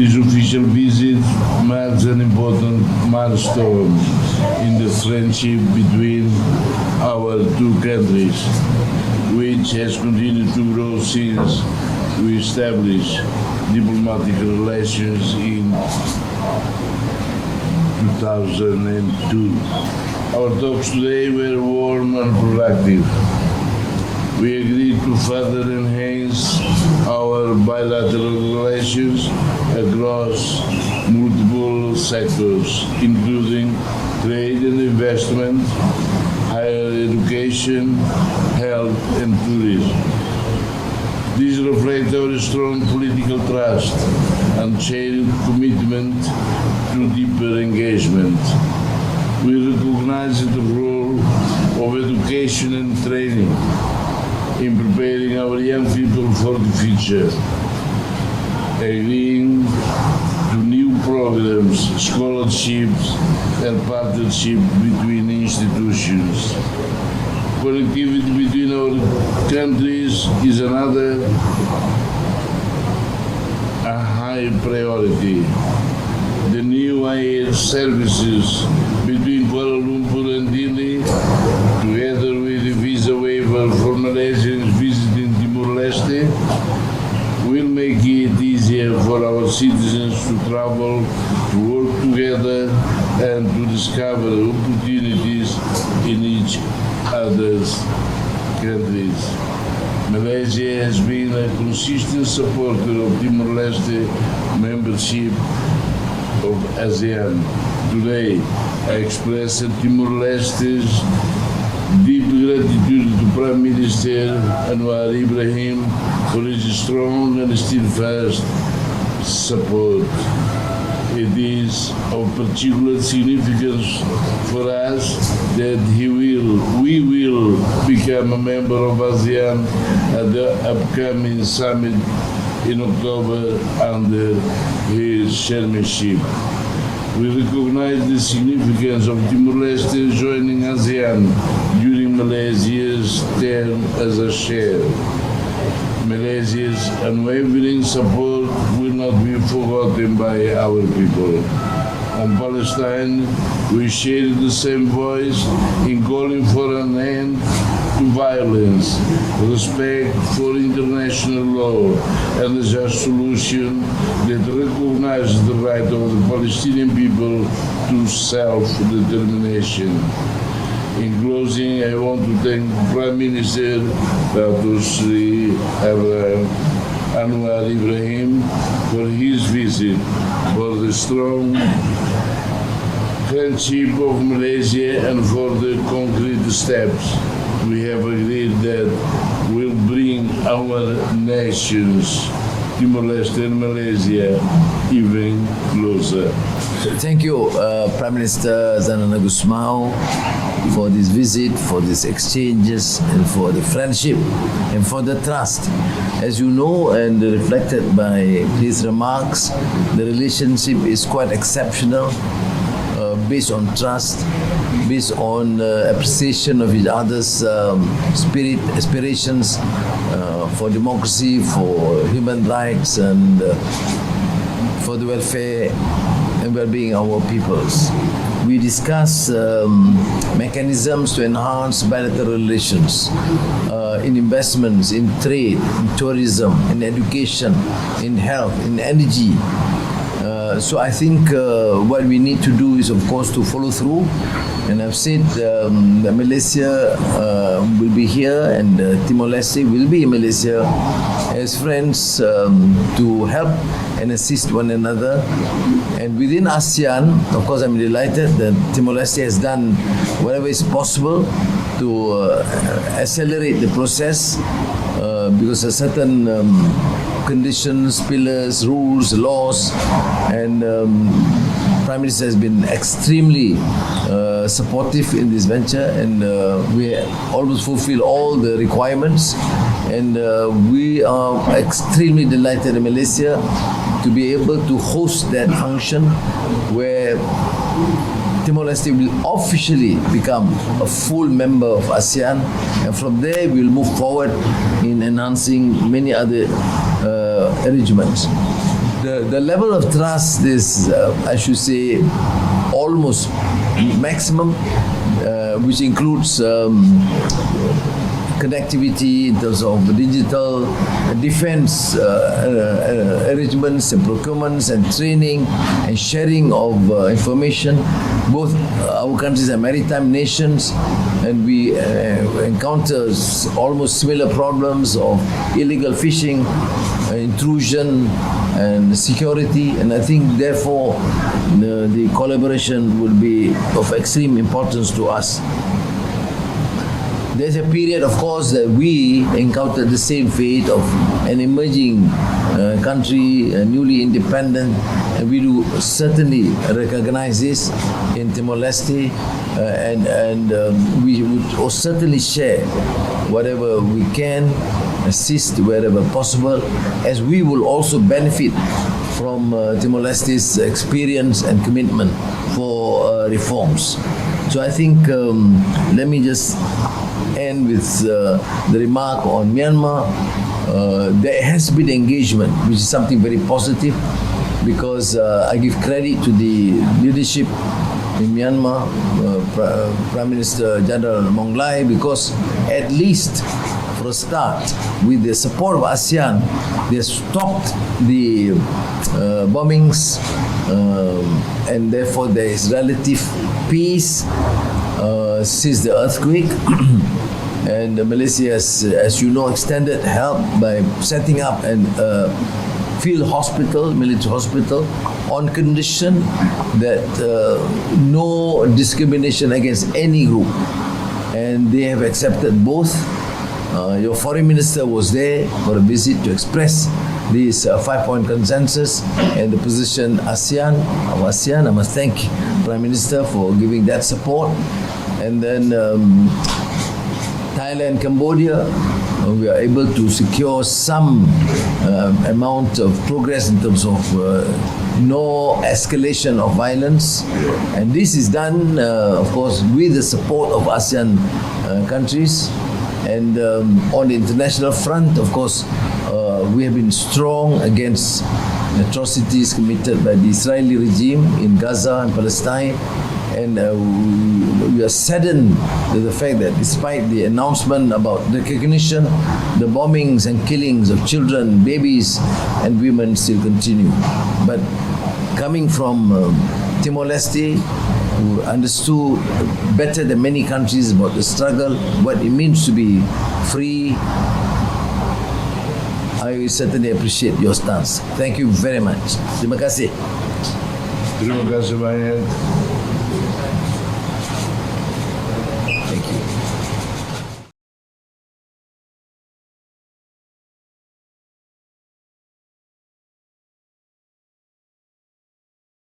This official visit marks an important milestone in the friendship between our two countries, which has continued to grow since we established diplomatic relations in 2002. Our talks today were warm and productive. We agreed to further enhance our bilateral relations across multiple sectors, including trade and investment, higher education, health, and tourism. These reflect our strong political trust and shared commitment to deeper engagement. We recognize the role of education and training in preparing our young people for the future, agreeing to new programs, scholarships, and partnership between institutions. Connectivity between our countries is another a high priority. The new air services between Kuala Lumpur and Dili, together with the visa waiver for Malaysians visiting Timor-Leste, will make it easier for our citizens to travel, to work together, and to discover opportunities in each other's countries. Malaysia has been a consistent supporter of Timor-Leste membership of Asean. Today, I express Timor-Leste's deep gratitude to Prime Minister Anwar Ibrahim for his strong and steadfast support. It is of particular significance for us that we will become a member of ASEAN at the upcoming summit in October under his chairmanship. We recognize the significance of Timor-Leste joining ASEAN during Malaysia's term as a chair. Malaysia's unwavering support will not be forgotten by our people. On Palestine, we share the same voice in calling for an end to violence, respect for international law, and a just solution that recognizes the right of the Palestinian people to self-determination. In closing, I want to thank Prime Minister Datuk Seri Anwar Ibrahim for his visit, for the strong friendship of Malaysia, and for the concrete steps we have agreed that will bring our nations, Timor-Leste and Malaysia, even closer. Thank you, Prime Minister Xanana Gusmao, for this visit, for these exchanges, and for the friendship, and for the trust. As you know, and reflected by his remarks, the relationship is quite exceptional, based on trust, based on appreciation of each other's spirit, aspirations for democracy, for human rights, and for the welfare and well-being of our peoples. We discuss mechanisms to enhance bilateral relations in investments, in trade, in tourism, in education, in health, in energy. So I think what we need to do is, of course, to follow through. And I've said that Malaysia will be here, and Timor-Leste will be in Malaysia as friends to help and assist one another. And within ASEAN, of course, I'm delighted that Timor-Leste has done whatever is possible to accelerate the process because of certain conditions, pillars, rules, laws, and Prime Minister has been extremely supportive in this venture, and we almost fulfill all the requirements, and we are extremely delighted in Malaysia to be able to host that function where Timor-Leste will officially become a full member of ASEAN, and from there we'll move forward in enhancing many other arrangements. the level of trust is, I should say, almost maximum, which includes connectivity in terms of digital defense arrangements and procurements and training and sharing of information. Both our countries are maritime nations, and we encounter almost similar problems of illegal fishing, intrusion and security, and I think therefore the collaboration will be of extreme importance to us. There's a period, of course, that we encountered the same fate of an emerging country, newly independent, and we do certainly recognize this in Timor-Leste, and we would certainly share whatever we can, assist wherever possible, as we will also benefit from Timor-Leste's experience and commitment for reforms. So I think, let me just end with the remark on Myanmar. There has been engagement, which is something very positive, because I give credit to the leadership in Myanmar, Prime Minister General Monglai, because at least for a start, with the support of ASEAN, they stopped the bombings, and therefore there is relative peace since the earthquake. And Malaysia has, as you know, extended help by setting up a field hospital, military hospital, on condition that no discrimination against any group. And they have accepted both. Your foreign minister was there for a visit to express this 5-point consensus and the position of ASEAN. I must thank Prime Minister for giving that support. And then Thailand, Cambodia, we are able to secure some amount of progress in terms of no escalation of violence. And this is done, of course, with the support of ASEAN countries. And on the international front, of course, we have been strong against atrocities committed by the Israeli regime in Gaza and Palestine. And we are saddened with the fact that despite the announcement about recognition, the bombings and killings of children, babies and women still continue. But coming from Timor-Leste, who understood better than many countries about the struggle, what it means to be free, I certainly appreciate your stance. Thank you very much. Terima kasih. Terima kasih banyak. Thank you.